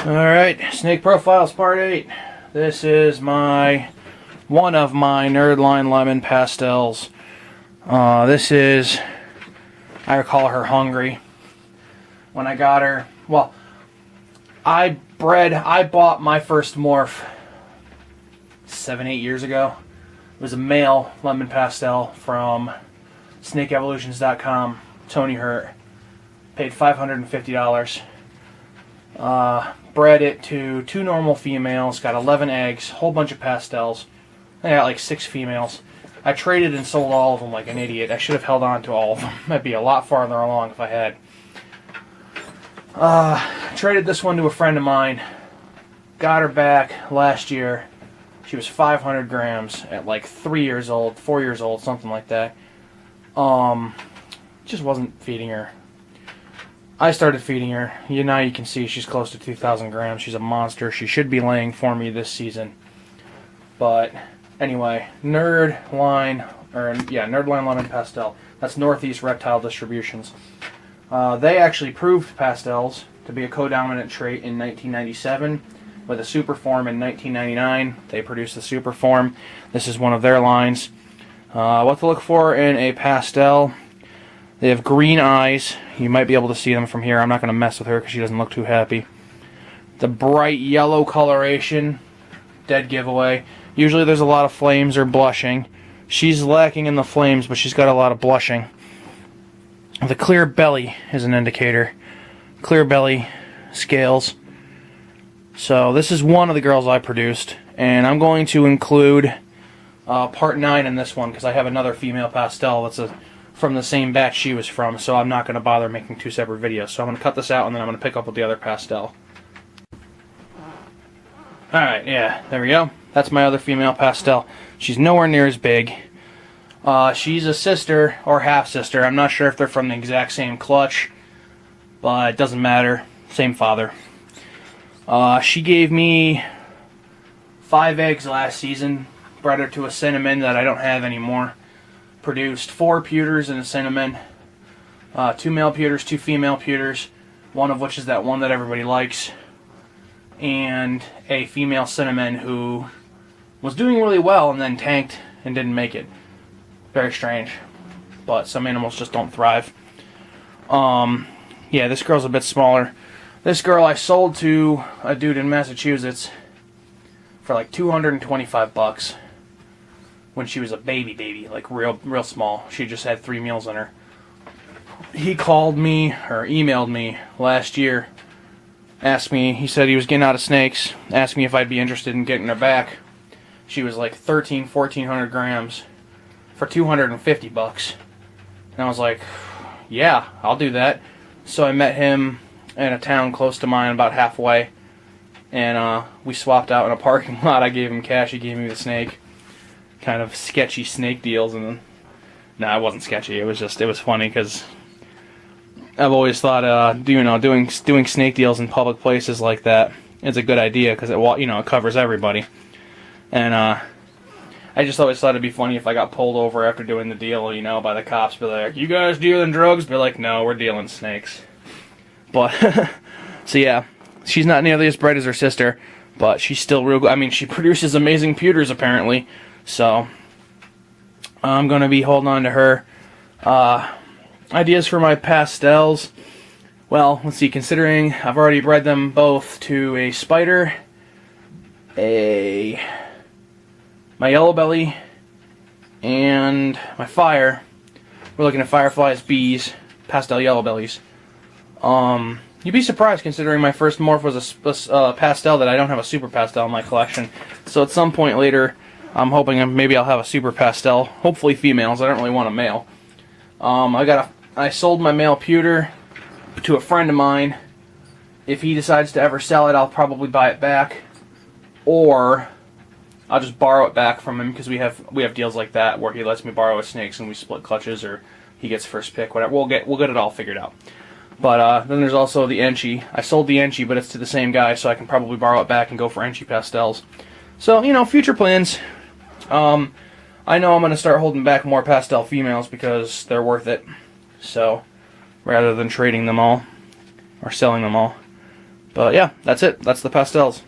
Alright, Snake Profiles Part 8. This is one of my Nerdline Lemon Pastels. This is, I call her Hungry. When I got her, well, I bought my first morph 7-8 years ago. It was a male lemon pastel from snakeevolutions.com. Tony Hurt. Paid $550. Bred it to 2 normal females, got 11 eggs, whole bunch of pastels. I got like 6 females. I traded and sold all of them like an idiot. I should have held on to all of them. I'd be a lot farther along if I had. Traded this one to a friend of mine. Got her back last year. She was 500 grams at like 3 years old, 4 years old, something like that. Just wasn't feeding her. I started feeding her. Now you can see she's close to 2,000 grams. She's a monster. She should be laying for me this season. But anyway, Nerdline Lemon Pastel. That's Northeast Reptile Distributions. They actually proved Pastels to be a codominant trait in 1997 with a super form in 1999. They produced the super form. This is one of their lines. What to look for in a pastel. They have green eyes. You might be able to see them from here. I'm not going to mess with her because she doesn't look too happy. The bright yellow coloration, dead giveaway. Usually there's a lot of flames or blushing. She's lacking in the flames, but she's got a lot of blushing. The clear belly is an indicator. Clear belly scales. So this is one of the girls I produced, and I'm going to include part 9 in this one because I have another female pastel that's from the same batch she was from, so I'm not going to bother making 2 separate videos. So I'm going to cut this out and then I'm going to pick up with the other pastel. Alright, yeah, there we go. That's my other female pastel. She's nowhere near as big. She's a sister or half-sister. I'm not sure if they're from the exact same clutch, but it doesn't matter. Same father. She gave me 5 eggs last season. Bred her to a cinnamon that I don't have anymore. Produced 4 pewters and a cinnamon. 2 male pewters, 2 female pewters. One of which is that one that everybody likes. And a female cinnamon who was doing really well and then tanked and didn't make it. Very strange. But some animals just don't thrive. Yeah, this girl's a bit smaller. This girl I sold to a dude in Massachusetts for like $225 when she was a baby, like real small. She just had 3 meals in her. He called me or emailed me last year, asked me, he said he was getting out of snakes, asked me if I'd be interested in getting her back. She was like 1,400 grams for $250. And I was like, yeah, I'll do that. So I met him in a town close to mine, about halfway, and we swapped out in a parking lot. I gave him cash, he gave me the snake. Kind of sketchy snake deals, and no, it wasn't sketchy. It was funny because I've always thought, doing snake deals in public places like that is a good idea because it covers everybody. And I just always thought it'd be funny if I got pulled over after doing the deal, by the cops. Be like, "You guys dealing drugs?" Be like, "No, we're dealing snakes." But so yeah, she's not nearly as bright as her sister, but she's still real good. I mean, she produces amazing pewters apparently. So I'm going to be holding on to her. Ideas for my pastels. Well, let's see, considering I've already bred them both to a spider, my yellow belly, and my fire. We're looking at fireflies, bees, pastel yellow bellies. You'd be surprised considering my first morph was a pastel that I don't have a super pastel in my collection. So at some point later, I'm hoping maybe I'll have a super pastel. Hopefully females. I don't really want a male. I sold my male pewter to a friend of mine. If he decides to ever sell it, I'll probably buy it back, or I'll just borrow it back from him because we have deals like that where he lets me borrow his snakes and we split clutches, or he gets first pick. Whatever. We'll get it all figured out. But then there's also the Enchi. I sold the Enchi, but it's to the same guy, so I can probably borrow it back and go for Enchi pastels. So future plans. I know I'm going to start holding back more pastel females because they're worth it. So, rather than trading them all or selling them all. But yeah, that's it. That's the Pastels.